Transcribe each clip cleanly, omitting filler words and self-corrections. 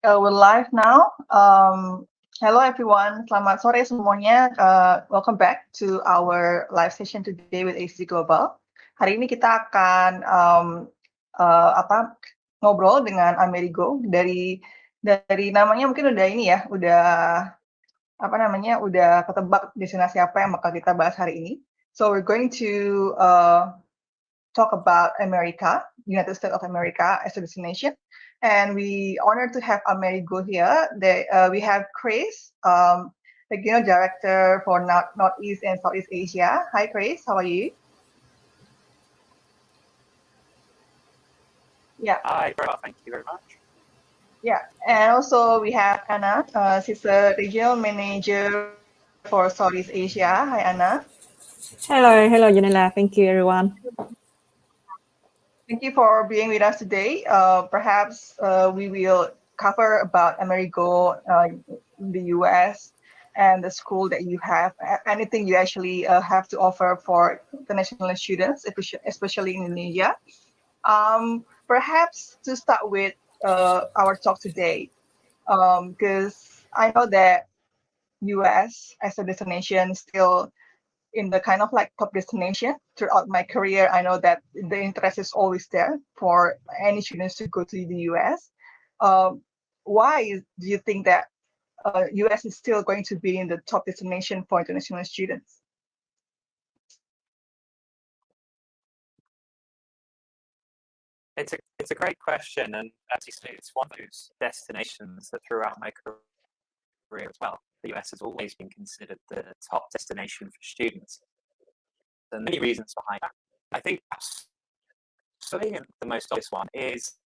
We're live now. Hello everyone, selamat sore semuanya. Welcome back to our live session today with AC Global. Hari ini kita akan ngobrol dengan Amerigo dari namanya mungkin udah ini ya, udah ketebak destinasi apa yang bakal kita bahas hari ini. So we're going to talk about America, United States of America as a destination. And we honored to have Amerigo here. We have Chris, Regional Director for Northeast and Southeast Asia. Hi, Chris. How are you? Yeah. Hi, very well. Thank you very much. Yeah, and also we have Anna. She's a Regional Manager for Southeast Asia. Hi, Anna. Hello, Janela. Thank you, everyone. Thank you for being with us today. Perhaps we will cover about Amerigo in the US and the school that you have, anything you actually have to offer for international students, especially in Indonesia. Perhaps to start with our talk today, because I know that US as a destination still in the kind of like top destination throughout my career. I know that the interest is always there for any students to go to the US. Why do you think that US is still going to be in the top destination for international students? It's a great question, and as you say, it's one of those destinations that throughout my career as well, the US has always been considered the top destination for students. There are many reasons behind that. I think studying the most obvious one is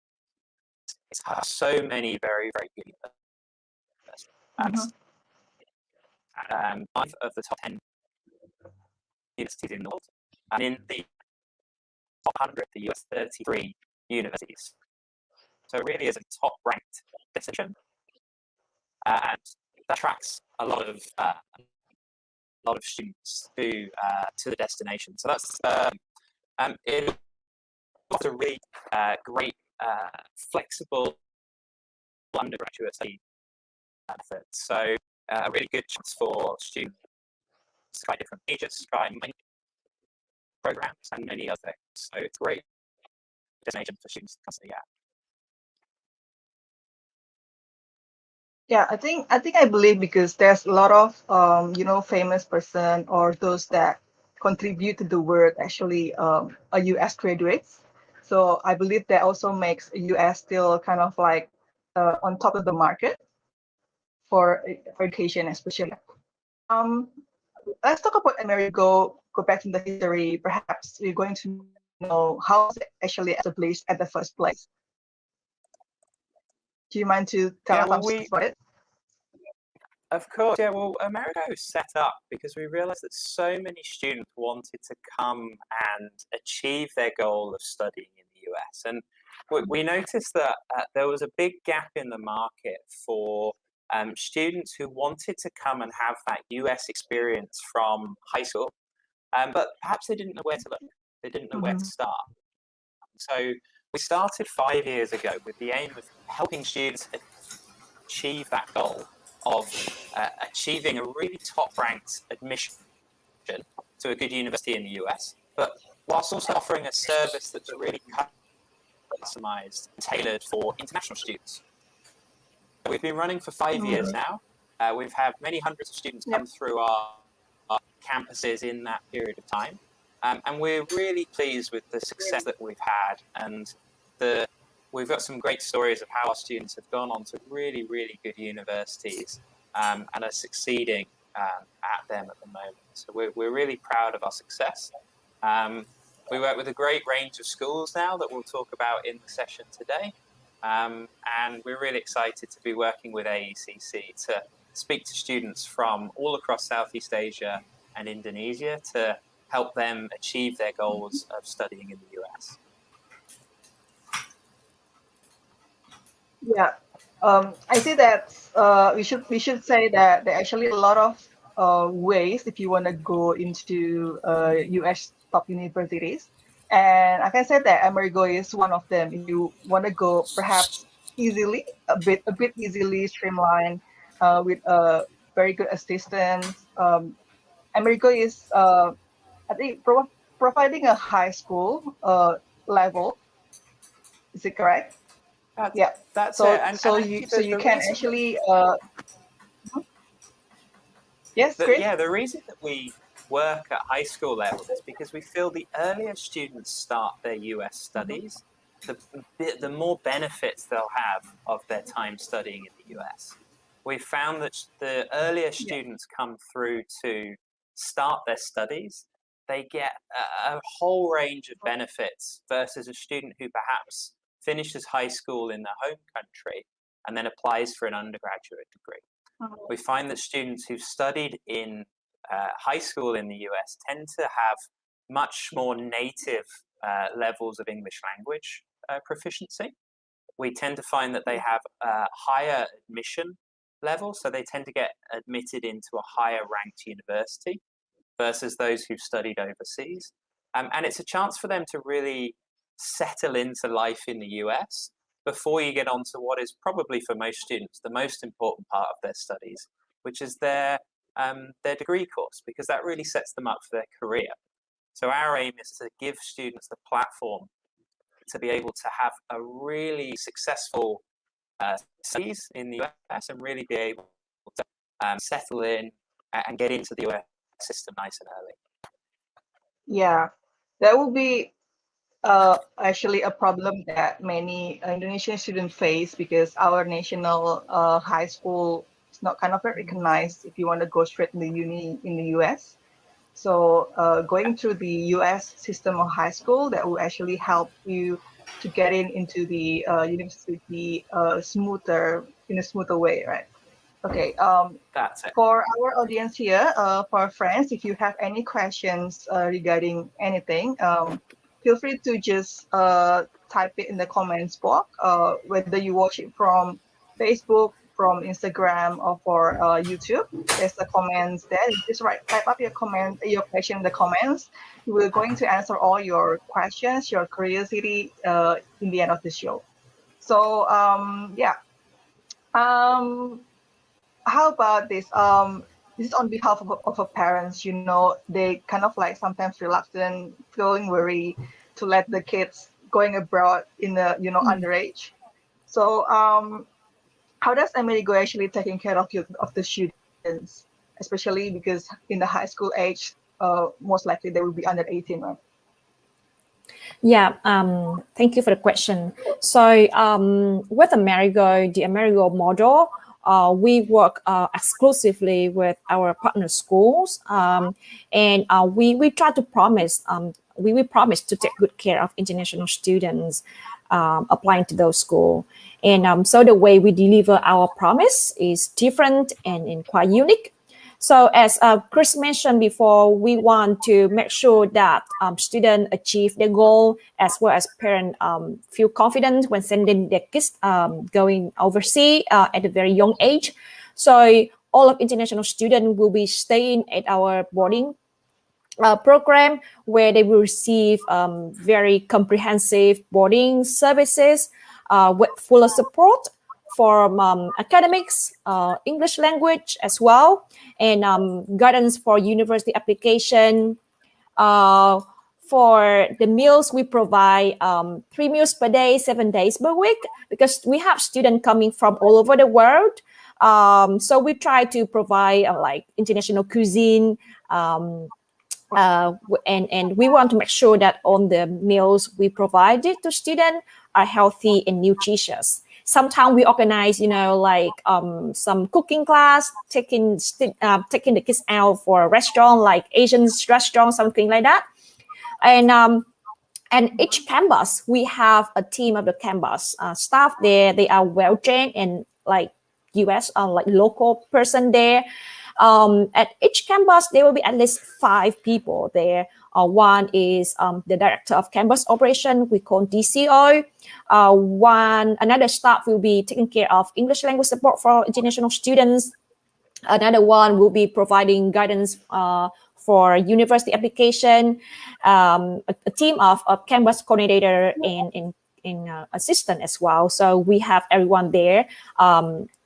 it's has so many very, very good universities. Five of the top 10 universities in the world, and in the top 100, the US 33 universities. So it really is a top-ranked destination, and that attracts a lot of students to the destination. So that's it offers a really great flexible undergraduate study method. So a really good chance for students to try different majors, try many programs, and many other things. So it's a great destination for students to consider. Yeah, I believe because there's a lot of famous person or those that contribute to the world actually are US graduates. So I believe that also makes US still kind of like on top of the market for education, especially. Let's talk about Amerigo. Go back in the history. Perhaps we're going to know how it's actually established at the first place. Do you mind to tell us something about it? Of course, yeah. Well, Amerigo was set up because we realized that so many students wanted to come and achieve their goal of studying in the US. And we noticed that there was a big gap in the market for students who wanted to come and have that US experience from high school, but perhaps they didn't know where to look. They didn't know where to start. So we started 5 years ago with the aim of helping students achieve that goal of achieving a really top-ranked admission to a good university in the US, but whilst also offering a service that's really customized and tailored for international students. We've been running for 5 years now. We've had many hundreds of students come through our campuses in that period of time. And we're really pleased with the success that we've had, and we've got some great stories of how our students have gone on to really, really good universities and are succeeding at them at the moment. So we're really proud of our success. We work with a great range of schools now that we'll talk about in the session today. And we're really excited to be working with AECC to speak to students from all across Southeast Asia and Indonesia to help them achieve their goals of studying in the US. Yeah, I see that we should say that there are actually a lot of ways if you want to go into US top universities, and I can say that Amerigo is one of them. If you want to go, perhaps easily, a bit easily streamlined with very good assistance. Amerigo is, I think, providing a high school level. Is it correct? That's, Yeah. that's it. So And actually, so you the can reason that actually yes, Chris. the reason that we work at high school level is because we feel the earlier students start their US Mhm. studies, the more benefits they'll have of their time studying in the US. We've found that the earlier Yeah. students come through to start their studies, they get a whole range of benefits versus a student who perhaps finishes high school in their home country and then applies for an undergraduate degree. Mhm. We find that students who've studied in high school in the US tend to have much more native levels of English language proficiency. We tend to find that they have higher admission levels, so they tend to get admitted into a higher ranked university versus those who've studied overseas. And it's a chance for them to really settle into life in the US before you get on to what is probably for most students the most important part of their studies, which is their degree course, because that really sets them up for their career. So our aim is to give students the platform to be able to have a really successful studies in the US and really be able to settle in and get into the US system nice and early. Yeah, that will be actually a problem that many Indonesian students face because our national high school is not kind of recognized if you want to go straight in the uni in the US. So going through the US system of high school, that will actually help you to get into the university in a smoother way, right? Okay. That's it. For our audience here, for our friends, if you have any questions regarding anything, feel free to just type it in the comments box, whether you watch it from Facebook, from Instagram, or for YouTube. There's the comments there. You just type up your question in the comments. We're going to answer all your questions, your curiosity in the end of the show. So yeah. Um, how about this? This is on behalf of our parents. You know, they kind of like sometimes reluctant, feeling worry to let the kids going abroad in the underage. So how does Amerigo actually taking care of the students, especially because in the high school age, most likely they will be under 18, right? Yeah, thank you for the question. So with Amerigo, the Amerigo model, we work exclusively with our partner schools, and we try to promise we promise to take good care of international students applying to those schools. And so the way we deliver our promise is different and quite unique. So as Chris mentioned before, we want to make sure that students achieve their goal as well as parents feel confident when sending their kids going overseas at a very young age. So all of international students will be staying at our boarding program where they will receive very comprehensive boarding services with full support for academics, English language as well, and guidance for university application. Uh, for the meals, we provide 3 meals per day, 7 days per week, because we have students coming from all over the world. So we try to provide like international cuisine, and we want to make sure that all the meals we provided to students are healthy and nutritious. Sometimes we organize, like some cooking class, taking the kids out for a restaurant, like Asian restaurant, something like that. And each campus, we have a team of the campus staff there. They are well trained and like US, like local person there. At each campus, there will be at least 5 people there. One is the director of campus operation, we call DCO. Another staff will be taking care of English language support for international students. Another one will be providing guidance for university application. A team of campus coordinator in assistant as well. So we have everyone there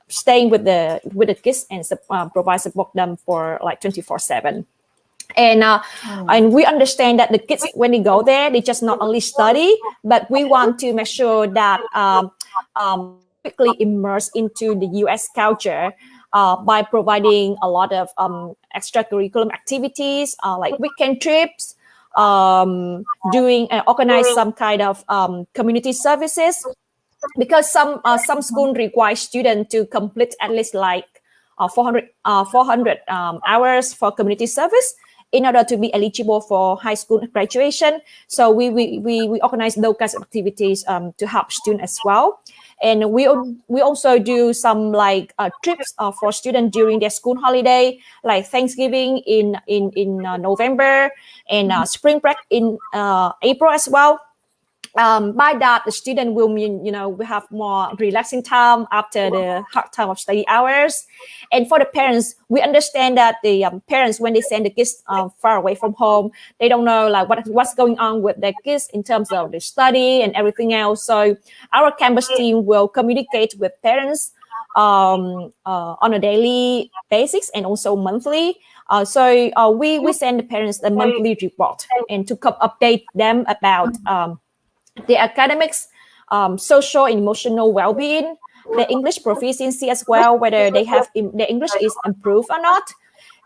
staying with the kids and provide support them for like 24/7. And we understand that the kids, when they go there, they just not only study, but we want to make sure that quickly immerse into the U.S. culture by providing a lot of extracurricular activities like weekend trips, organize some kind of community services, because some school require students to complete at least like 400 hours for community service in order to be eligible for high school graduation. So we organize those kinds of activities to help students as well. And we also do some like trips for students during their school holiday, like Thanksgiving in November, and spring break in April as well. By that, the student will we have more relaxing time after the hard time of study hours. And for the parents, we understand that the parents, when they send the kids far away from home, they don't know like what's going on with their kids in terms of the study and everything else. So our campus team will communicate with parents on a daily basis and also monthly. So we send the parents a monthly report and to update them about the academics, social and emotional well-being, the English proficiency as well, whether their English is improved or not.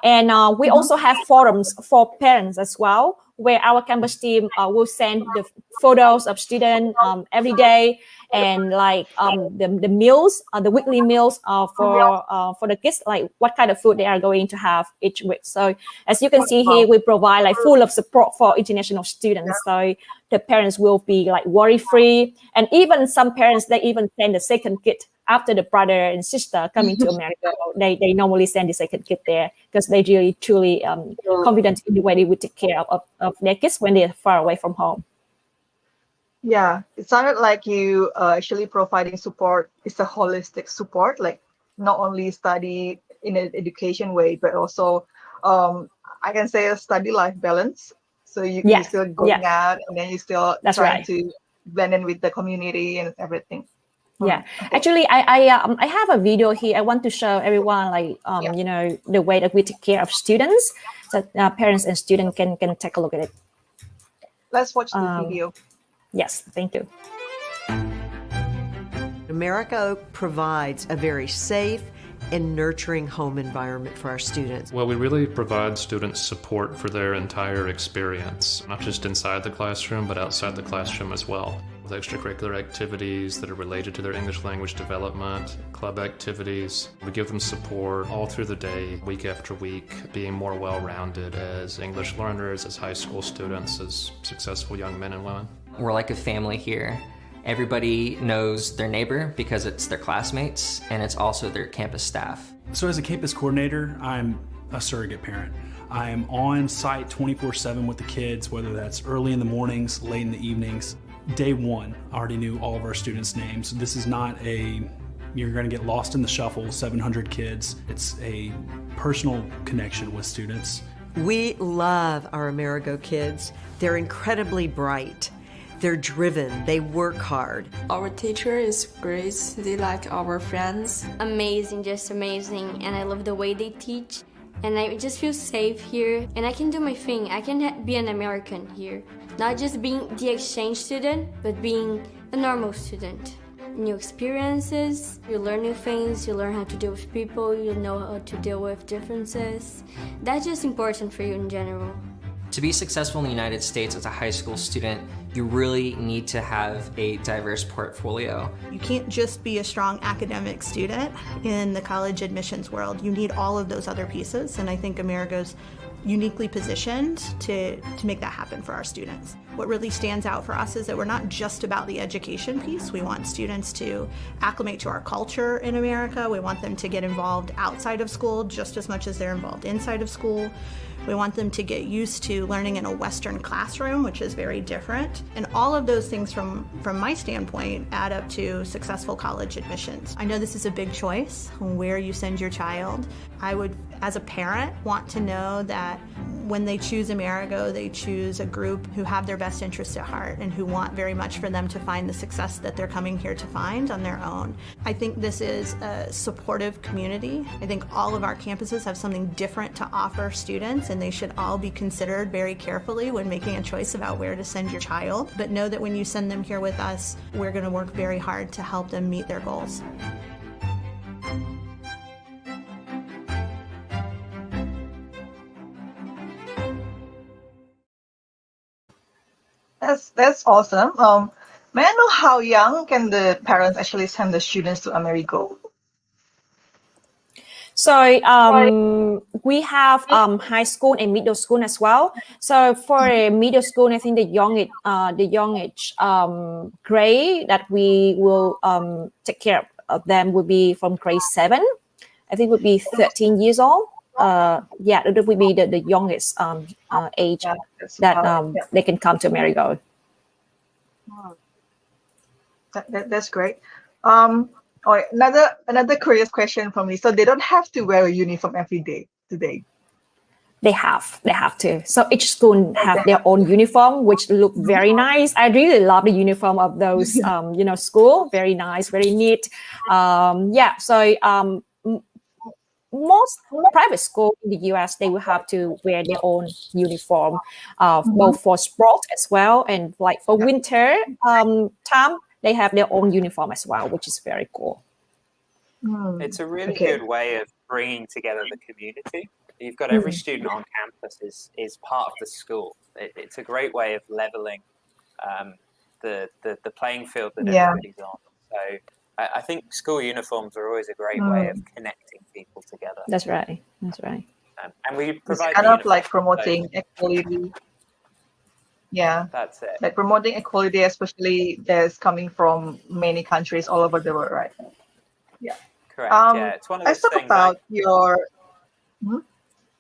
And we also have forums for parents as well, where our campus team will send the photos of students every day, and like the meals, the weekly meals for the kids, like what kind of food they are going to have each week. So as you can see here, we provide like full of support for international students. So the parents will be like worry-free, and even some parents, they even send the second kid after the brother and sister coming to America. They normally send the second kid there because they really truly confident in the way they would take care of their kids when they're far away from home. Yeah, it sounded like you actually providing support. It's a holistic support, like not only study in an education way, but also I can say a study life balance. So you're still going out, and then you still trying to blend in with the community and everything. Yeah, actually, I have a video here. I want to show everyone like the way that we take care of students, so parents and students can take a look at it. Let's watch the video. Yes, thank you. Amerigo provides a very safe and nurturing home environment for our students. Well, we really provide students support for their entire experience, not just inside the classroom, but outside the classroom as well. With extracurricular activities that are related to their English language development, club activities. We give them support all through the day, week after week, being more well-rounded as English learners, as high school students, as successful young men and women. We're like a family here. Everybody knows their neighbor because it's their classmates, and it's also their campus staff. So as a campus coordinator, I'm a surrogate parent. I am on site 24/7 with the kids, whether that's early in the mornings, late in the evenings. Day one, I already knew all of our students' names. This is not you're gonna get lost in the shuffle, 700 kids. It's a personal connection with students. We love our Amerigo kids. They're incredibly bright. They're driven, they work hard. Our teacher is great, they like our friends. Amazing, just amazing, and I love the way they teach. And I just feel safe here, and I can do my thing. I can be an American here. Not just being the exchange student, but being a normal student. New experiences, you learn new things, you learn how to deal with people, you know how to deal with differences. That's just important for you in general. To be successful in the United States as a high school student, you really need to have a diverse portfolio. You can't just be a strong academic student in the college admissions world. You need all of those other pieces, and I think Amerigo's uniquely positioned to make that happen for our students. What really stands out for us is that we're not just about the education piece. We want students to acclimate to our culture in America. We want them to get involved outside of school just as much as they're involved inside of school. We want them to get used to learning in a Western classroom, which is very different. And all of those things from my standpoint add up to successful college admissions. I know this is a big choice, where you send your child. I would, as a parent, want to know that when they choose Amerigo, they choose a group who have their best interests at heart and who want very much for them to find the success that they're coming here to find on their own. I think this is a supportive community. I think all of our campuses have something different to offer students, and they should all be considered very carefully when making a choice about where to send your child. But know that when you send them here with us, we're going to work very hard to help them meet their goals. That's awesome. May I know how young can the parents actually send the students to Amerigo? So we have high school and middle school as well. So for middle school, I think the youngest grade that we will take care of them will be from grade 7. I think would be 13 years old. Yeah, that would be the youngest age that they can come to Amerigo. That's great. All right, another curious question from me. So they don't have to wear a uniform every day today. They have to. So each school have their own uniform, which look very nice. I really love the uniform of those, school. Very nice, very neat. So most private school in the US, they will have to wear their own uniform, both for sport as well, and like for winter time, they have their own uniform as well, which is very cool. It's a really good way of bringing together the community. You've got every student on campus is part of the school. It's a great way of leveling the playing field that everybody's on. So I think school uniforms are always a great way of connecting people together. That's right. And we provide it's kind of like promoting equality. Yeah, that's it. Like promoting equality, especially that's coming from many countries all over the world, right? Yeah. Correct. Yeah, it's one of those let's talk things. about your.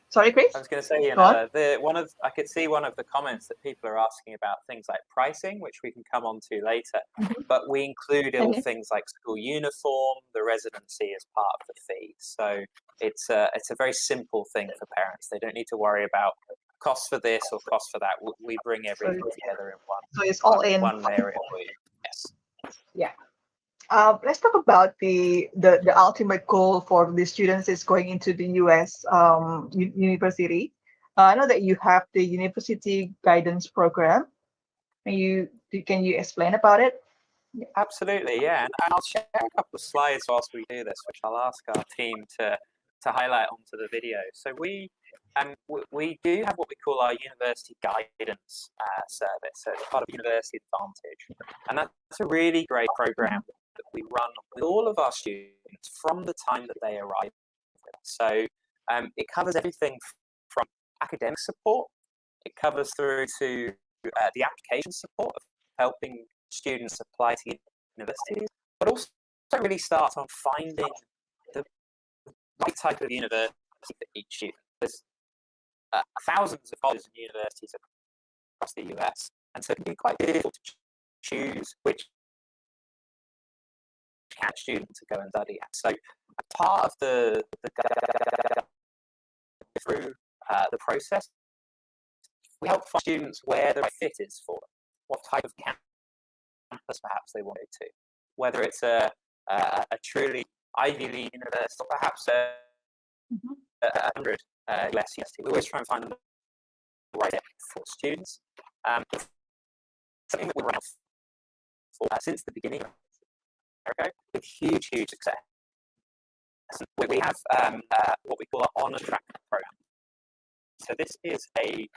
Sorry, Chris? I was going to say, I could see one of the comments that people are asking about things like pricing, which we can come on to later. But we include all things like school uniform, the residency as part of the fee. So it's a very simple thing for parents. They don't need to worry about cost for this or cost for that. We bring everything together in one. So it's all in one area for you. Yes. Yeah. Let's talk about the ultimate goal for the students is going into the US university. I know that you have the university guidance program. Can you explain about it? Absolutely, yeah. And I'll share a couple of slides whilst we do this, which I'll ask our team to highlight onto the video. So we do have what we call our university guidance service. So it's part of University Advantage, and that's a really great program that we run with all of our students from the time that they arrive with us. So it covers everything from academic support, it covers through to the application support of helping students apply to universities, but also really starts on finding the right type of university for each student. There's thousands of colleges and universities across the US, and so it can be quite difficult to choose which student to go and study at. So part of the through the process, we help find students where the right fit is for them, what type of campus perhaps they want to, whether it's a truly Ivy League university or perhaps a 100 US university. We always try and find the right fit for students. Something that we run for since the beginning of Amerigo with huge success. We have what we call our Honor Track program. So this is a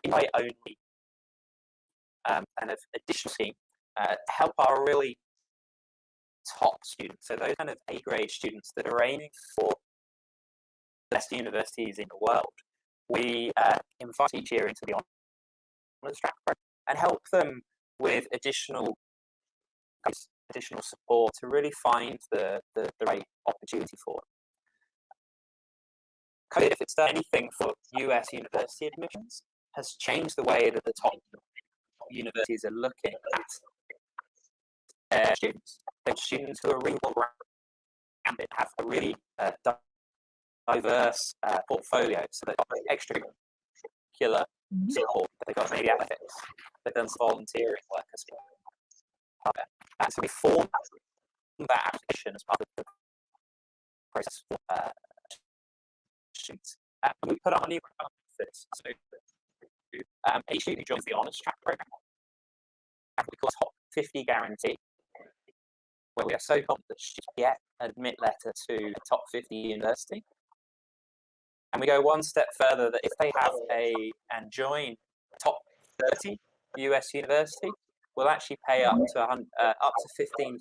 invite-only kind of additional scheme to help our really top students. So those kind of A-grade students that are aiming for the best universities in the world, we invite each year into the Honors Track program and help them with additional support to really find the right opportunity for them. COVID, if it's done anything for US university admissions, has changed the way that the top universities are looking at their students. They're students who are really well-rounded, have a really diverse portfolio, so they've got extracurricular support, they've got maybe athletics, they've done some volunteering work as well. And so we formed that application as part of the process for students. And we put on a new program for this. So each student who joins the honours track program, we call Top 50 Guarantee, where we are so confident that students get an admit letter to a top 50 university. And we go one step further, that if they have and join top 30 US university, we'll actually pay up to $15,000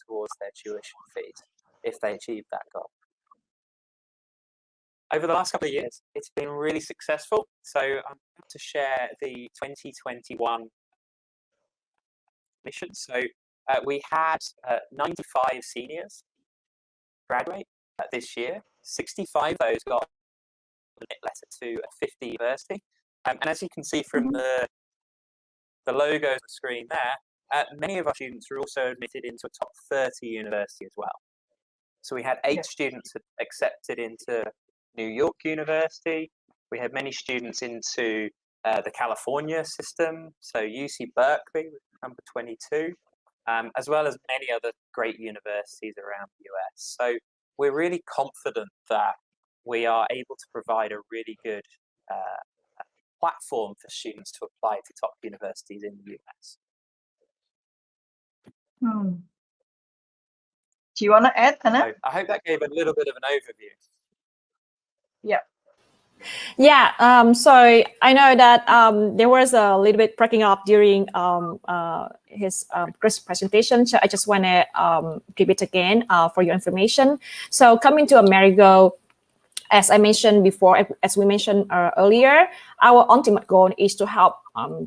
towards their tuition fees if they achieve that goal. Over the last couple of years, it's been really successful. So I'm going to share the 2021 mission. So we had 95 seniors graduate this year. 65 of those got a letter to a 50 university. And as you can see from the logo on the screen there, many of our students were also admitted into a top 30 university as well. So we had 8 students accepted into New York University. We had many students into the California system, so UC Berkeley was number 22, as well as many other great universities around the US. So we're really confident that we are able to provide a really good platform for students to apply to top universities in the US. Do you want to add, Anna? So I hope that gave a little bit of an overview. Yeah. Yeah, so I know that there was a little bit breaking up during his presentation, so I just want to repeat again for your information. So coming to Amerigo, as I mentioned before, as we mentioned earlier, our ultimate goal is to help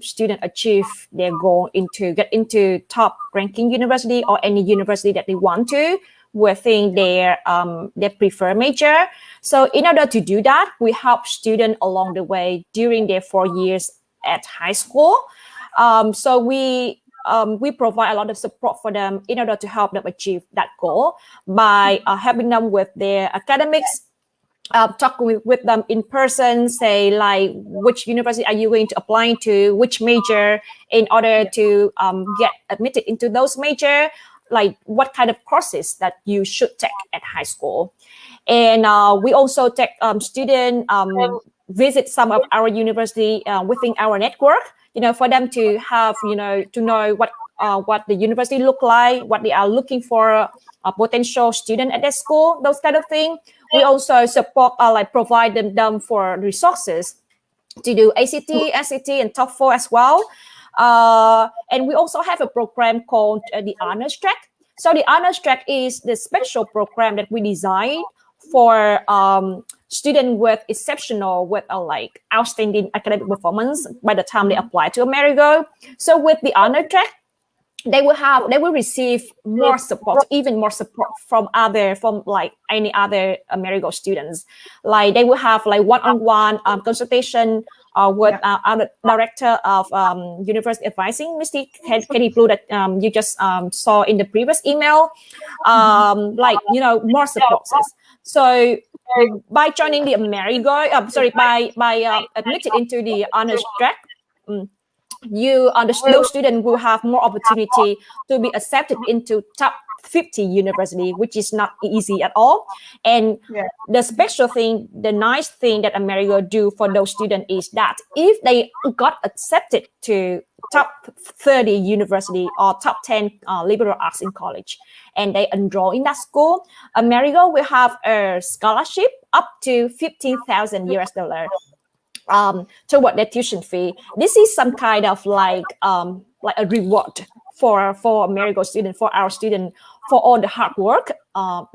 students achieve their goal get into top ranking university or any university that they want to within their preferred major. So in order to do that, we help students along the way during their 4 years at high school. So we provide a lot of support for them in order to help them achieve that goal by helping them with their academics, talking with them in person, say like which university are you going to apply to, which major, in order to get admitted into those major, like what kind of courses that you should take at high school. And we also take students visit some of our university within our network, for them to have, to know what the university look like, what they are looking for a potential student at their school, those kind of things. We also support, provide them for resources to do ACT, SAT, and TOEFL as well. And we also have a program called the Honors Track. So the Honors Track is the special program that we designed for students with exceptional, with outstanding academic performance by the time they apply to Amerigo. So with the Honor Track, they will receive more support, even more support from any other Amerigo students. Like they will have one-on-one consultation with our director of university advising, Mr. Katie Blue, that you just saw in the previous email. More support. So by joining the Amerigo, by admitted into the Honors Track, those students will have more opportunity to be accepted into top 50 university, which is not easy at all. And the special thing, the nice thing that Amerigo do for those students is that if they got accepted to top 30 university or top 10 liberal arts in college, and they enroll in that school, Amerigo will have a scholarship up to $15,000 toward their tuition fee. This is some kind of like a reward for Amerigo student, for our student, for all the hard work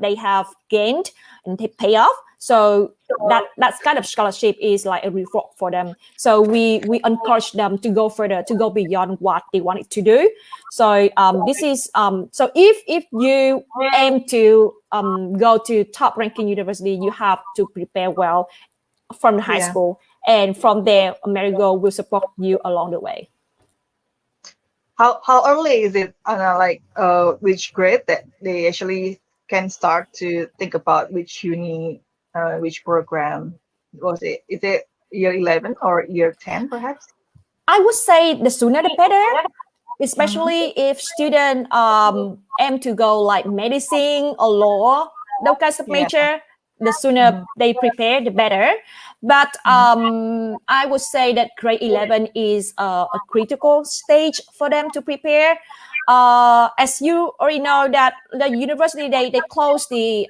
they have gained and they pay off. So that kind of scholarship is like a reward for them. So we encourage them to go further, to go beyond what they wanted to do. So this is so if you aim to go to top ranking university, you have to prepare well from the high school, and from there Amerigo will support you along the way. How early is it, like which grade that they actually can start to think about which uni, which program was it? Is it year 11 or year 10 perhaps? I would say the sooner the better, especially if student aim to go like medicine or law, those kinds of major. The sooner they prepare, the better. But I would say that grade 11 is a critical stage for them to prepare. As you already know, that the university they close the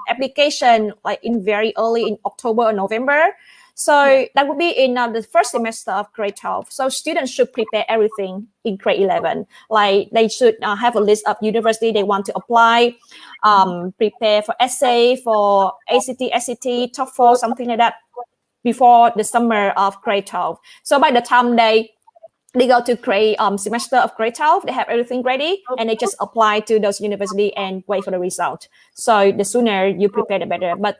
application like in very early in October or November. So that would be in the first semester of grade 12. So students should prepare everything in grade 11. Like they should have a list of university they want to apply, prepare for essay, for ACT, SAT, TOEFL, something like that before the summer of grade 12. So by the time they go to grade semester of grade 12, they have everything ready and they just apply to those university and wait for the result. So the sooner you prepare, the better. But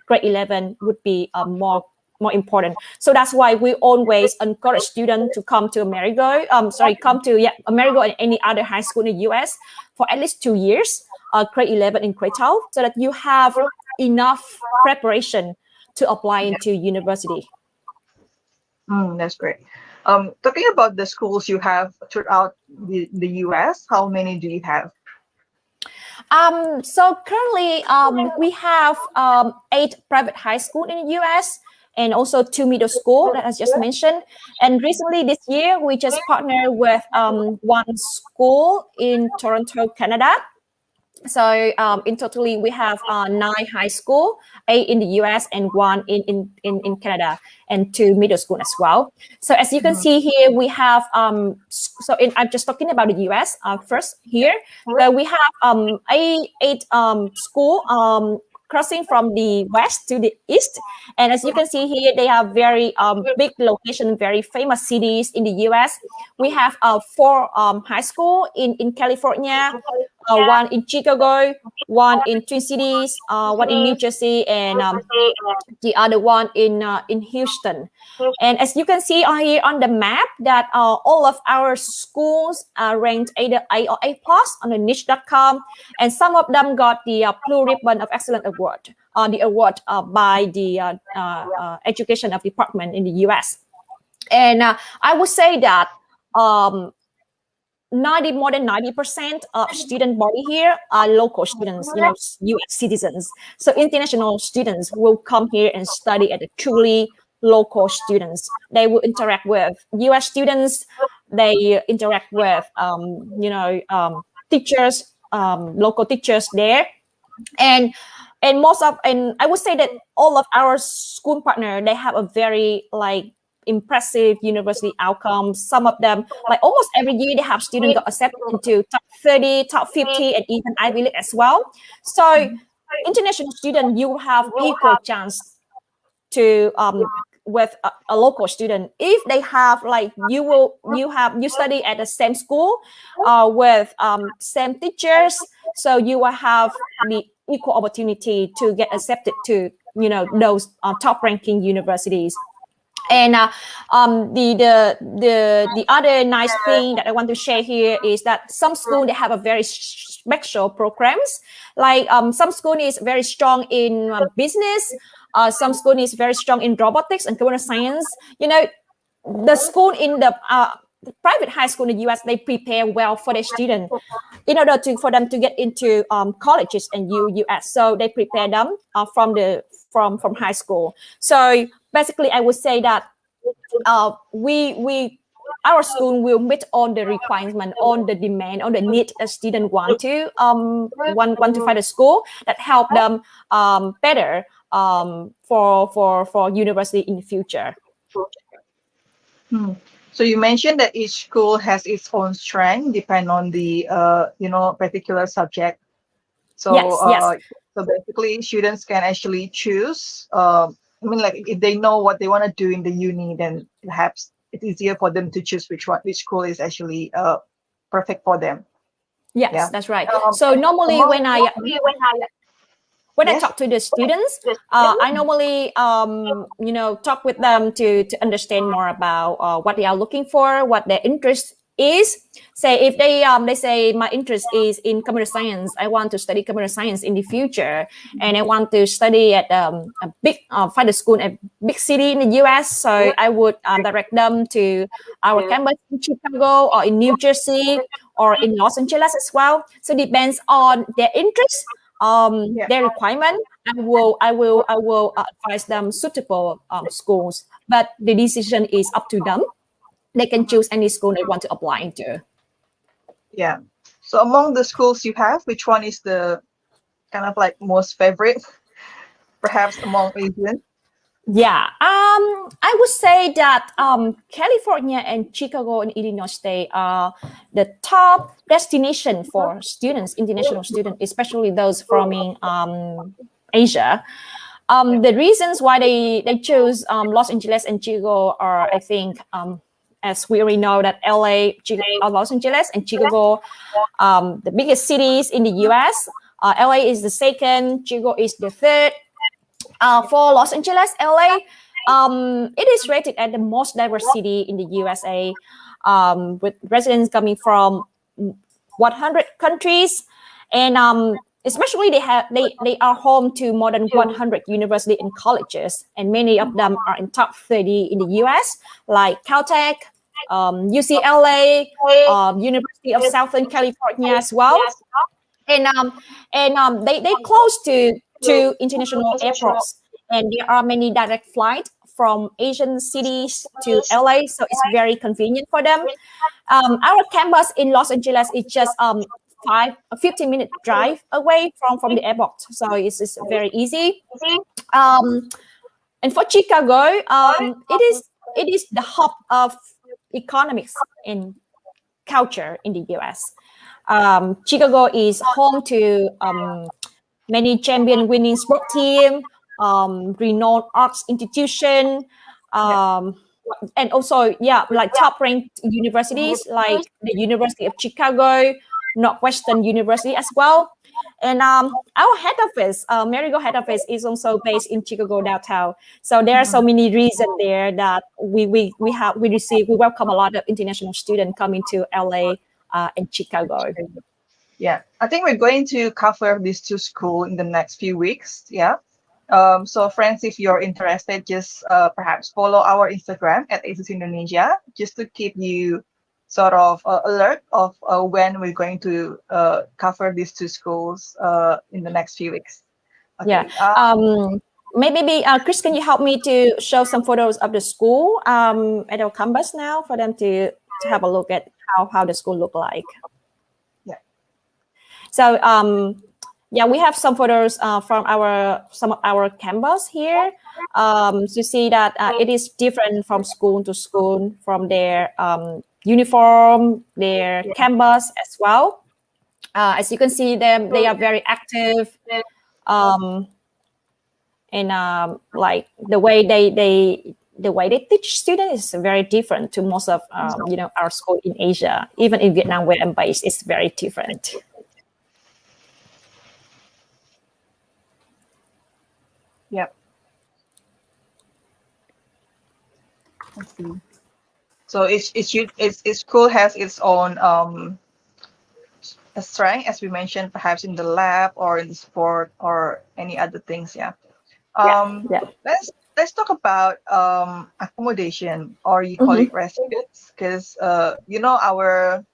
grade 11 would be more important. So that's why we always encourage students to come to Amerigo, Amerigo and any other high school in the US for at least 2 years, grade 11 and grade 12, so that you have enough preparation to apply into university. That's great. Talking about the schools you have throughout the US, how many do you have? So currently we have 8 private high schools in the US and also 2 middle schools that I just mentioned. And recently this year, we just partnered with one school in Toronto, Canada. So in totally, we have 9 high school, 8 in the US and 1 in Canada, and 2 middle school as well. So as you can see here, we have, I'm just talking about the US first here. So we have 8 school crossing from the west to the east. And as you can see here, they have very big location, very famous cities in the US. We have 4 high school in California, 1 in Chicago, 1 in Twin Cities, 1 in New Jersey, and the other one in Houston. And as you can see here on the map, that all of our schools are ranked either A or A+ on the niche.com, and some of them got the Blue Ribbon of Excellence Award, the award by the Education of Department in the US. And I would say that more than 90% of student body here are local students, US citizens. So international students will come here and study at the truly local students. They will interact with US students. They interact with, teachers, local teachers there. And I would say that all of our school partners, they have a very impressive university outcomes. Some of them, almost every year, they have students got accepted into top 30, top 50, and even Ivy League as well. So international student, you have equal chance to with a local student. If they have you study at the same school with same teachers, so you will have the equal opportunity to get accepted to those top ranking universities. And the other nice thing that I want to share here is that some schools, they have a very special programs. Some school is very strong in business. Some school is very strong in robotics and computer science. The school in the private high school in the US, they prepare well for their students in order for them to get into colleges in US. So they prepare them from high school. So basically, I would say that our school will meet all the requirement, all the demand, all the need a student want to find a school that help them better for university in the future. So you mentioned that each school has its own strength, depend on the particular subject. So Yes. so basically, students can actually choose. I mean, like if they know what they want to do in the uni, then perhaps it's easier for them to choose which school is actually perfect for them. Yes, Yeah. that's right. So normally when I Yes. talk to the students, I normally talk with them to understand more about what they are looking for, what their interest is. Say if they say my interest is in computer science, I want to study computer science in the future, and I want to study at a big find a school at big city in the U.S. So I would direct them to our campus in Chicago or in New Jersey or in Los Angeles as well. So depends on their interest, their requirement. I will advise them suitable schools, but the decision is up to them. They can choose any school they want to apply into. Yeah. So among the schools you have, which one is the kind of like most favorite, perhaps among Asian? Yeah, I would say that California and Chicago and Illinois State are the top destination for students, international students, especially those from Asia. The reasons why they choose Los Angeles and Chicago are, I think, as we already know, that LA, Los Angeles, and Chicago, the biggest cities in the US. LA is the second, Chicago is the third. For Los Angeles, LA, it is rated as the most diverse city in the USA, with residents coming from 100 countries, and especially they are home to more than 100 universities and colleges, and many of them are in top 30 in the US, like Caltech, UCLA, University of Southern California as well, and they close to international airports, and there are many direct flights from Asian cities to LA, so it's very convenient for them. Our campus in Los Angeles is just 15-minute drive away from the airport, so it's very easy. And for Chicago, it is the hub of economics and culture in the US. Chicago is home to many champion-winning sport team, renowned arts institution, and also like top-ranked universities like the University of Chicago, Northwestern University as well. And our head office, Amerigo head office, is also based in Chicago downtown. So there are so many reasons there that we welcome a lot of international students coming to LA and Chicago. Yeah, I think we're going to cover these two schools in the next few weeks. Yeah. So friends, if you're interested, just perhaps follow our Instagram at ACC Indonesia, just to keep you sort of alert of when we're going to cover these two schools in the next few weeks. Okay. Yeah. Maybe Chris, can you help me to show some photos of the school at our campus now for them to have a look at how the school look like? Yeah. So we have some photos from some of our campus here. To see that it is different from school to school, from their uniform, their campus as well. As you can see them, they are very active, and like the way they teach students is very different to most of our school in Asia. Even in Vietnam, where I'm based, it's very different. Yep. Let's see. So each school has its own strength, as we mentioned, perhaps in the lab or in the sport or any other things. Yeah. Let's talk about accommodation, or you call it residence, because our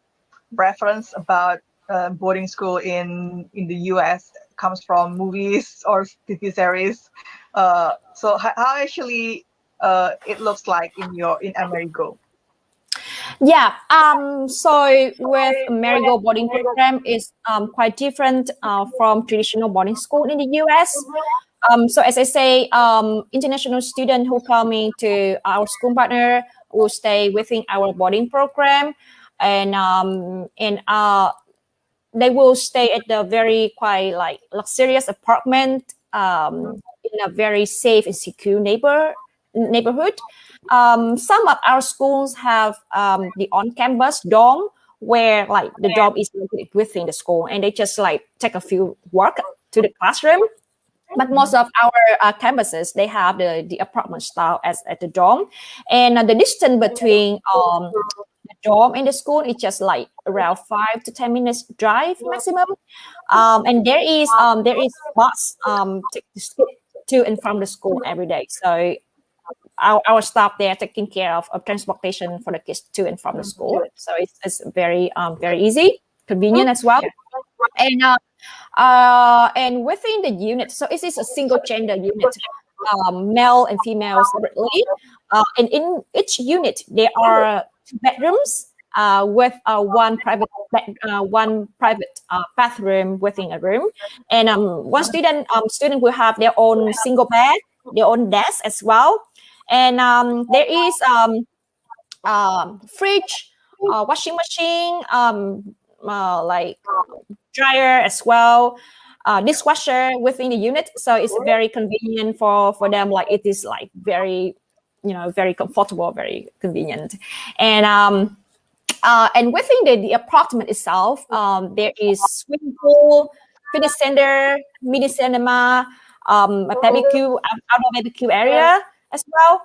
reference about boarding school in the US comes from movies or TV series. So how actually it looks like in Amerigo? Yeah. So with Amerigo boarding program is quite different from traditional boarding school in the US. So as I say, international students who coming to our school partner will stay within our boarding program, and they will stay at the very quite like luxurious apartment in a very safe and secure neighborhood. Some of our schools have the on-campus dorm where like the dorm is located within the school, and they just like take a few walk to the classroom. But most of our campuses, they have the apartment style as at the dorm, and the distance between the dorm and the school is just like around 5 to 10 minutes drive maximum. And there is bus to and from the school every day. So our staff there taking care of transportation for the kids to and from the school. So it's very very easy, convenient as well. And and within the unit, so it is a single gender unit, male and female separately. And in each unit, there are 2 bedrooms with one private bathroom within a room. And one student will have their own single bed, their own desk as well. And there is fridge, washing machine, like dryer as well, dishwasher within the unit. So it's very convenient for them. Like it is like very, very comfortable, very convenient. And within the apartment itself, there is swimming pool, fitness center, mini cinema, a outdoor barbecue area as well.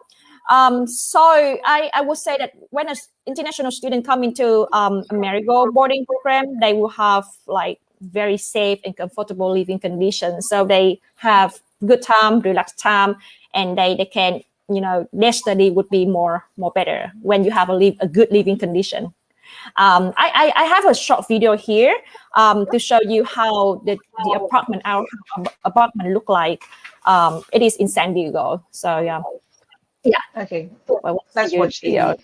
So I would say that when an international student come into Amerigo boarding program, they will have like very safe and comfortable living conditions. So they have good time, relaxed time, and they can, their study would be more better when you have a good living condition. I have a short video here to show you how the apartment, our apartment look like. It is in San Diego. So yeah. Okay. Let's watch the video.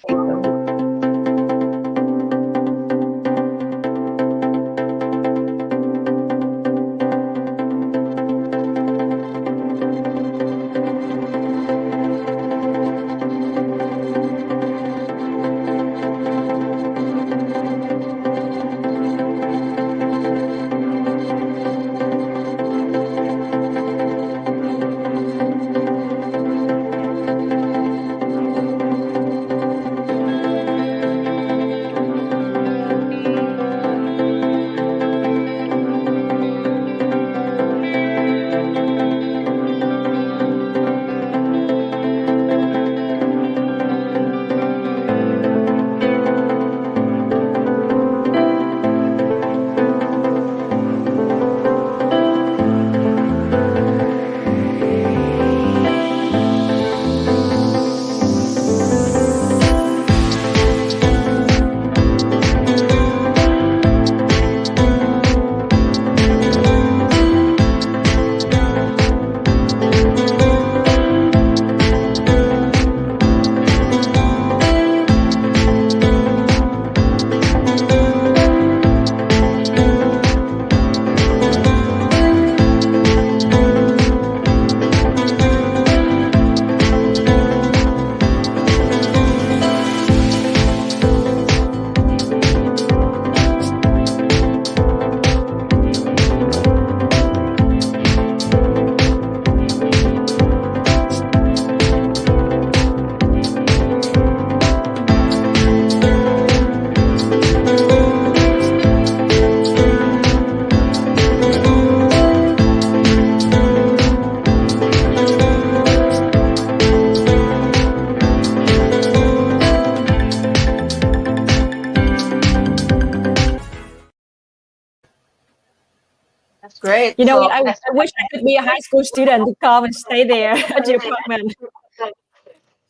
That's great. I wish I could be a high school student to come and stay there at the apartment.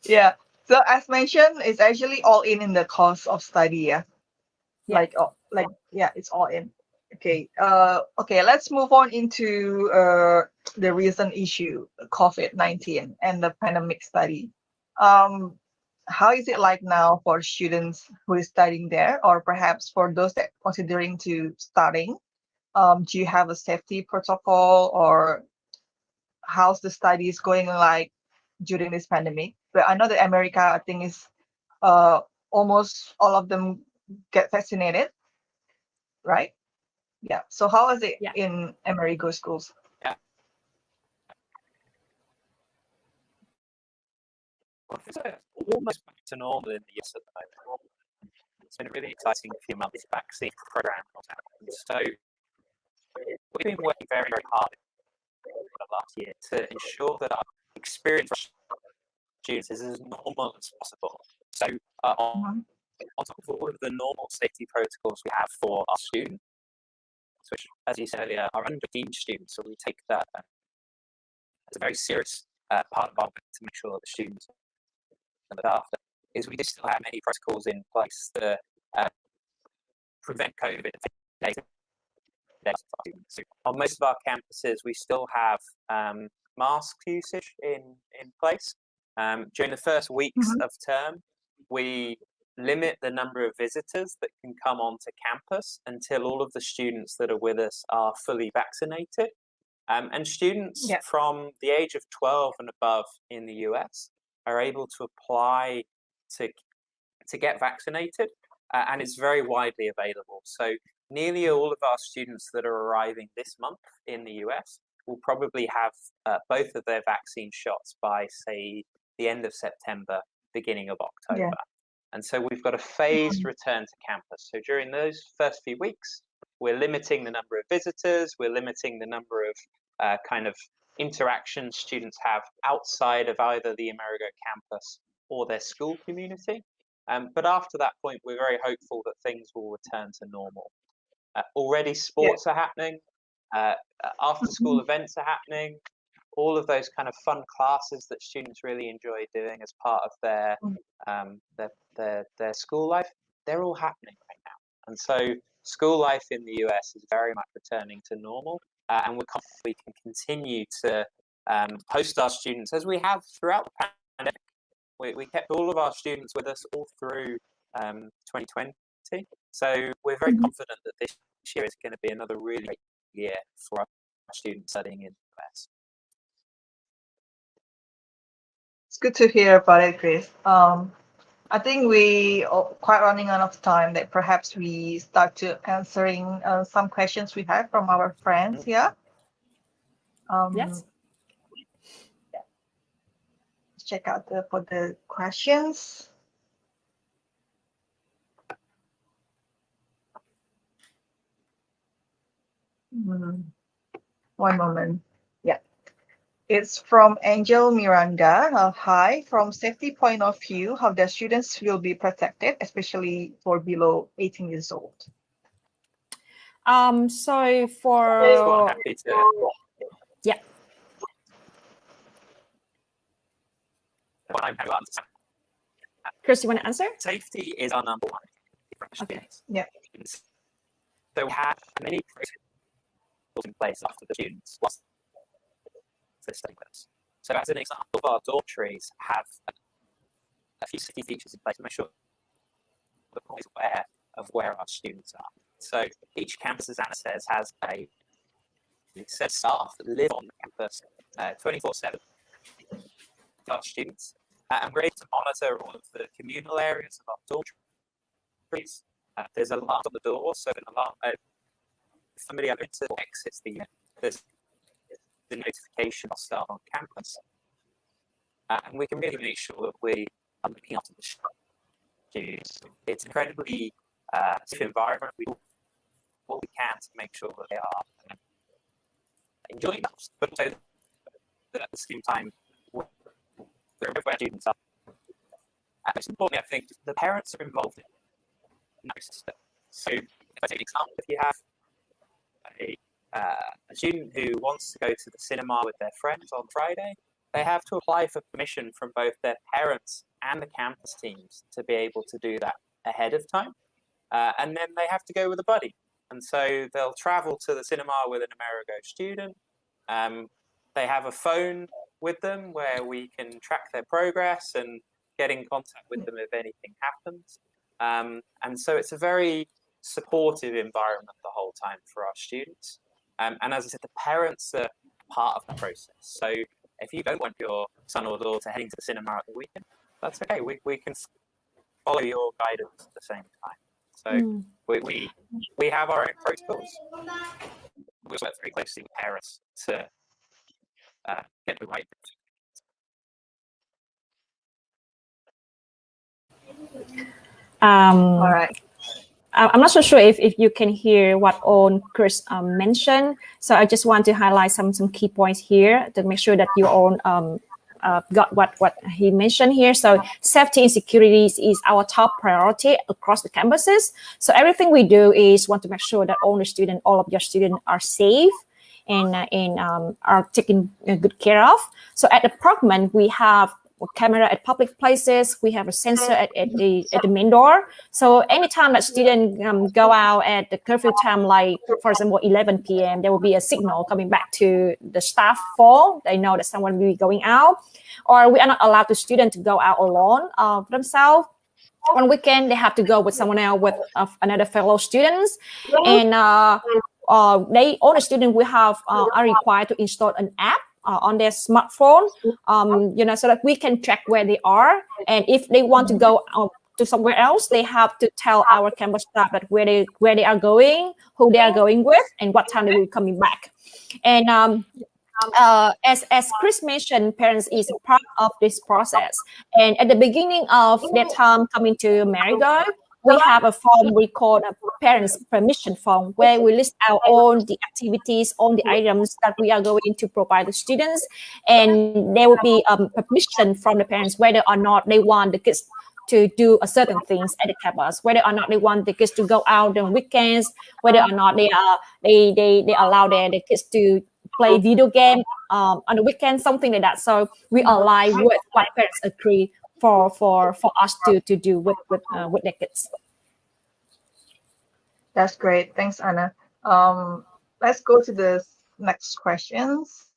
Yeah. So as mentioned, it's actually all in the cost of study. Yeah. It's all in. Okay. Okay. Let's move on into the recent issue, COVID-19 and the pandemic study. How is it like now for students who is studying there, or perhaps for those that considering to studying? Do you have a safety protocol, or how's the studies going like during this pandemic? But I know that America, I think, is almost all of them get vaccinated, right? Yeah. So how is it Yeah. in Amerigo schools? Yeah. Well, it's almost back to normal in the US at the moment. It's been a really exciting few months. Vaccine program. So we've been working very, very hard for the last year to ensure that our experience for students is as normal as possible. So on top of all of the normal safety protocols we have for our students, which, as you said earlier, are under students, so we take that as a very serious part of our work to make sure that the students are looked after, is we do still have many protocols in place to prevent COVID. So on most of our campuses, we still have mask usage in place. During the first weeks of term, we limit the number of visitors that can come onto campus until all of the students that are with us are fully vaccinated. And students from the age of 12 and above in the US are able to apply to get vaccinated, and it's very widely available. So nearly all of our students that are arriving this month in the US will probably have both of their vaccine shots by, say, the end of September, beginning of October. Yeah. And so we've got a phased return to campus. So during those first few weeks, we're limiting the number of visitors, we're limiting the number of kind of interactions students have outside of either the Amerigo campus or their school community. But after that point, we're very hopeful that things will return to normal. Already sports are happening, after school events are happening, all of those kind of fun classes that students really enjoy doing as part of their school life, they're all happening right now. And so school life in the US is very much returning to normal, and we're confident we can continue to host our students as we have throughout the pandemic. We kept all of our students with us all through 2020. So we're very confident that this year is going to be another really great year for our students studying in the US. It's good to hear about it, Chris. I think we are quite running out of time. That perhaps we start to answering some questions we have from our friends here. Yes. Yeah. Let's check out for the questions. One moment. Yeah. It's from Angel Miranda. Hi, from safety point of view, how the students will be protected, especially for below 18 years old? So for happy to. Yeah. Well, I'm happy to answer. Chris, you want to answer? Safety is our number one. Okay. Yeah. So we have many protocols in place after the students whilst they stay with us. So as an example, our dormitories have a few safety features in place to make sure we're always aware of where our students are. So each campus, as Anna says, has a set of staff that live on the campus 24/7 with our students, and we're able to monitor all of the communal areas of our dormitories. There's alarms on the door, so an alarm, if somebody enters or exits the unit, there's the notification of staff on campus, and we can really make sure that we are looking after the students. It's an incredibly safe environment. We do what we can to make sure that they are enjoying themselves, but also that at the same time, where students are. Most importantly, I think the parents are involved in the system. So, if I take an example, if you have a student who wants to go to the cinema with their friends on Friday, they have to apply for permission from both their parents and the campus teams to be able to do that ahead of time. And then they have to go with a buddy. And so they'll travel to the cinema with an Amerigo student. They have a phone with them where we can track their progress and get in contact with them if anything happens. And so it's a very supportive environment the whole time for our students. And as I said, the parents are part of the process. So if you don't want your son or daughter heading to the cinema at the weekend, that's okay. We can follow your guidance at the same time. So we have our own protocols. We work very closely with parents to get the right. All right. I'm not so sure if you can hear what own Chris mentioned. So I just want to highlight some key points here to make sure that you all got what he mentioned here. So safety and security is our top priority across the campuses. So everything we do is want to make sure that all of your students are safe and are taken good care of. So at the Parkman, we have a camera at public places. We have a sensor at the main door. So anytime that students go out at the curfew time, like for example 11 p.m., there will be a signal coming back to the staff floor. They know that someone will be going out. Or we are not allowed the student to go out alone themselves. On weekend, they have to go with someone else, with another fellow students, and all the students will have are required to install an app on their smartphone, so that we can track where they are. And if they want to go to somewhere else, they have to tell our campus staff that where they are going, who they are going with, and what time they will be coming back. And as Chris mentioned, parents is part of this process. And at the beginning of their time coming to Amerigo, we have a form we call a parents permission form, where we list out all the activities, all the items that we are going to provide the students, and there will be permission from the parents whether or not they want the kids to do a certain things at the campus, whether or not they want the kids to go out on weekends, whether or not they allow the kids to play video game on the weekend, something like that. So we align with what parents agree for us to do with their kids. That's great. Thanks, Anna. Let's go to the next questions.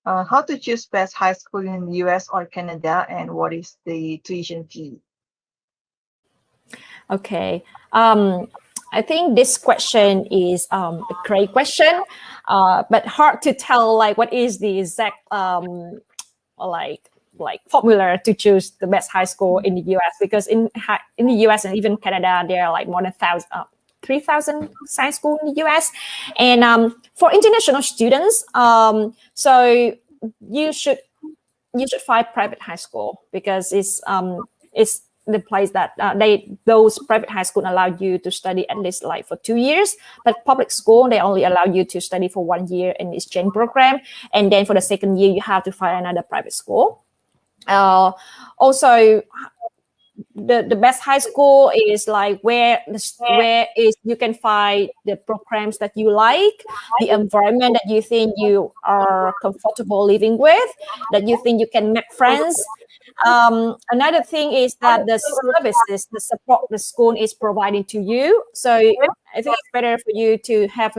How to choose best high school in the US or Canada, and what is the tuition fee? Okay. I think this question is a great question, but hard to tell like what is the exact like formula to choose the best high school in the US, because in the US and even Canada there are like more than 3,000 science schools in the US. And for international students, so you should find private high school, because it's the place that those private high school allow you to study at least like for 2 years, but public school they only allow you to study for 1 year in exchange program, and then for the second year you have to find another private school. Also, the best high school is like where is you can find the programs that you like, the environment that you think you are comfortable living with, that you think you can make friends. Another thing is that the services, the support the school is providing to you. So I think it's better for you to have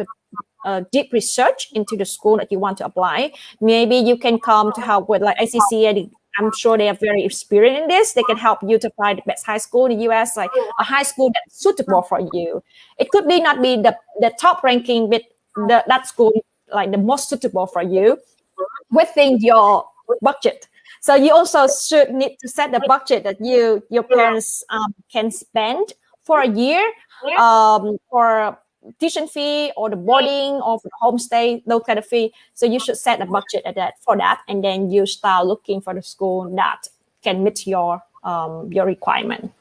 a deep research into the school that you want to apply. Maybe you can come to help with like ICC. I'm sure they are very experienced in this. They can help you to find the best high school in the US, like a high school that's suitable for you. It could be not be the top ranking, but that school like the most suitable for you within your budget. So you also should need to set the budget that your parents can spend for a year for tuition fee or the boarding or for the homestay, those kind of fee. So you should set a budget for that, and then you start looking for the school that can meet your requirement.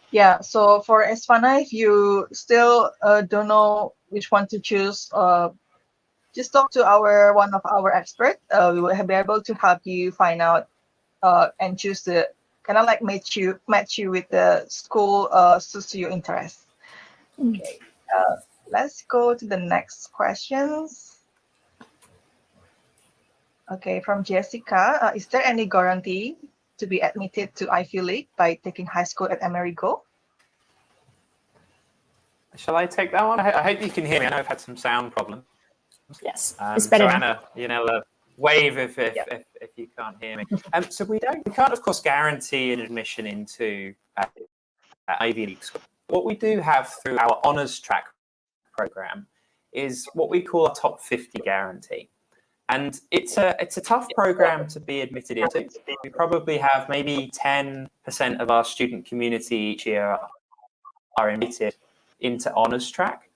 Yeah, so for Esfana, if you still don't know which one to choose, just talk to one of our experts. We will be able to help you find out and choose the kind of like match you with the school suits your interest. Okay, let's go to the next questions. Okay, from Jessica, is there any guarantee to be admitted to Ivy League by taking high school at Amerigo? Shall I take that one? I hope you can hear me. I know I've had some sound problems. Yes, it's better. So Anna, wave if you can't hear me. So we can't of course guarantee an admission into Ivy League school. What we do have through our honours track program is what we call a top 50 guarantee. And it's a tough program to be admitted into. We probably have maybe 10% of our student community each year are invited into honours track.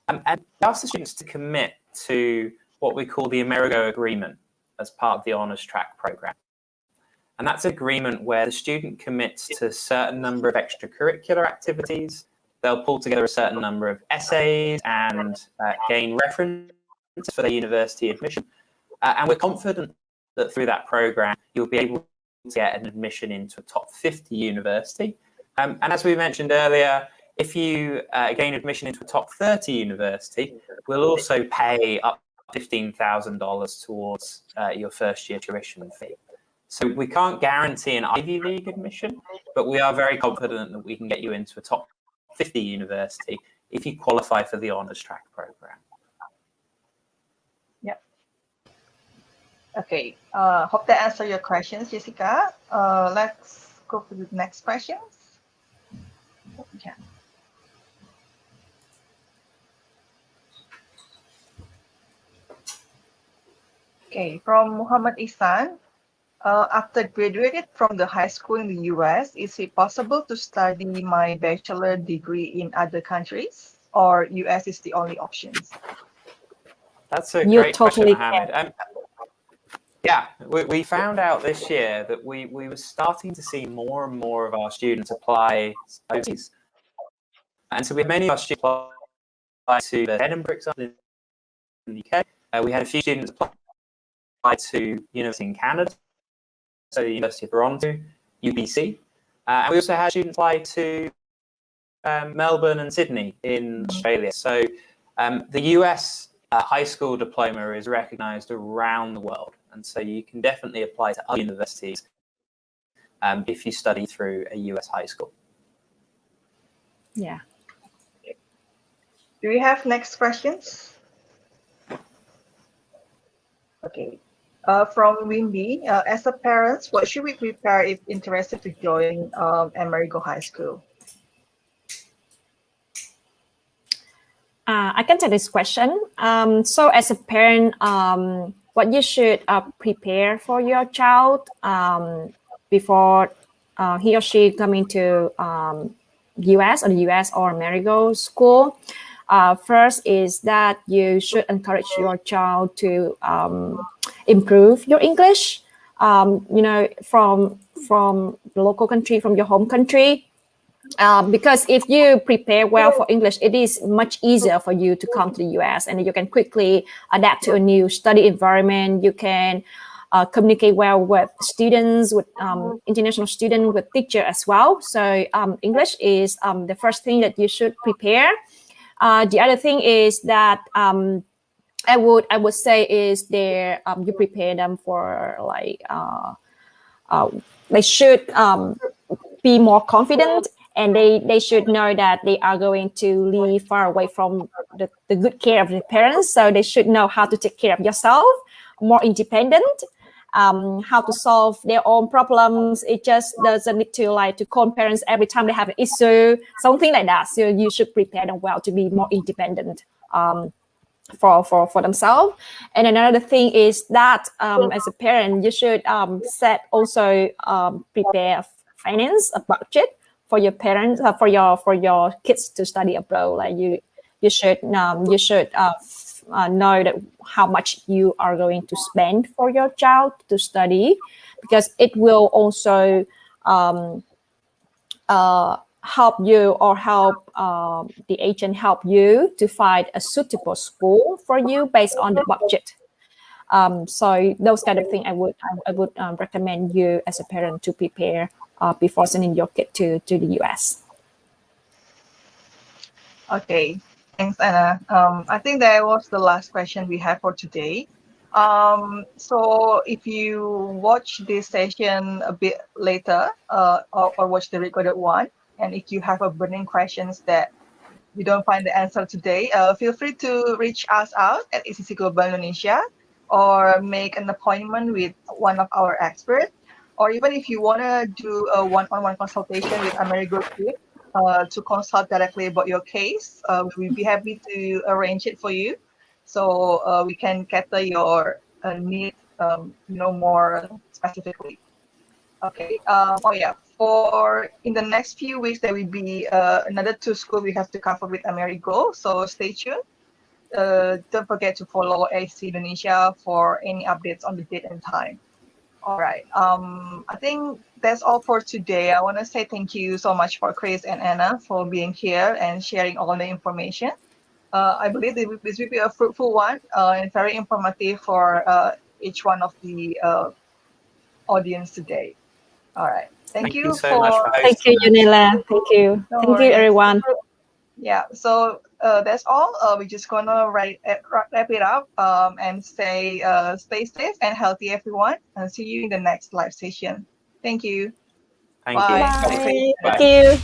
And we ask the students to commit to what we call the Amerigo agreement as part of the honours track programme. And that's an agreement where the student commits to a certain number of extracurricular activities. They'll pull together a certain number of essays and gain reference for their university admission. And we're confident that through that programme, you'll be able to get an admission into a top 50 university. And as we mentioned earlier, if you gain admission into a top 30 university, we'll also pay up $15,000 towards your first year tuition fee. So we can't guarantee an Ivy League admission, but we are very confident that we can get you into a top 50 university if you qualify for the honours track program. Yeah. Okay. Hope that answered your questions, Jessica. Let's go to the next questions. Yeah. Okay, from Muhammad Ihsan. After graduated from the high school in the US, is it possible to study my bachelor degree in other countries, or US is the only option? That's a great question, Mohammed. Yeah, we found out this year that we were starting to see more and more of our students apply overseas. And so we had many of our students apply to Edinburgh, example, in the UK. We had a few students apply to university in Canada, so the University of Toronto, UBC. And we also had students apply to Melbourne and Sydney in Australia. So the US high school diploma is recognised around the world. And so you can definitely apply to other universities if you study through a US high school. Yeah. Do we have next questions? Okay. From Wimby, as a parent, what should we prepare if interested to join Amerigo High School? I can take this question. So as a parent, what you should prepare for your child before he or she coming to US or Amerigo school. First is that you should encourage your child to improve your English, from the local country, from your home country. Because if you prepare well for English, it is much easier for you to come to the US, and you can quickly adapt to a new study environment. You can communicate well with students, with international students, with teacher as well. So English is the first thing that you should prepare. The other thing is that I would say is there you prepare them for they should be more confident, and they should know that they are going to live far away from the good care of their parents. So they should know how to take care of yourself, more independent, how to solve their own problems. It just doesn't need to call parents every time they have an issue, something like that. So you should prepare them well to be more independent for themselves. And another thing is that as a parent, you should prepare finance, a budget for your parents, for your kids to study abroad. Like you should know that how much you are going to spend for your child to study, because it will also help you, or help the agent help you to find a suitable school for you based on the budget. So those kind of things I would recommend you as a parent to prepare before sending your kid to the US. Okay, thanks, Anna. I think that was the last question we have for today. So if you watch this session a bit later, or watch the recorded one, and if you have a burning questions that you don't find the answer today, feel free to reach us out at ACC Global Indonesia, or make an appointment with one of our experts. Or even if you want to do a one-on-one consultation with Amerigo Group to consult directly about your case, we'll be happy to arrange it for you, so we can cater your need, more specifically. Okay. Oh yeah. For in the next few weeks, there will be another 2 schools we have to cover with Amerigo. So stay tuned. Don't forget to follow AC Indonesia for any updates on the date and time. All right. I think that's all for today. I want to say thank you so much for Chris and Anna for being here and sharing all the information. I believe this will be a fruitful one and very informative for each one of the audience today. All right. Thank you so much for Thank you, hosting us. Junila. Thank you. No Thank you, worries. everyone. Yeah, so that's all. We're just gonna wrap it up and say stay safe and healthy, everyone, and see you in the next live session. Thank you. Thank Bye. you. Bye. Thank you. Thank you.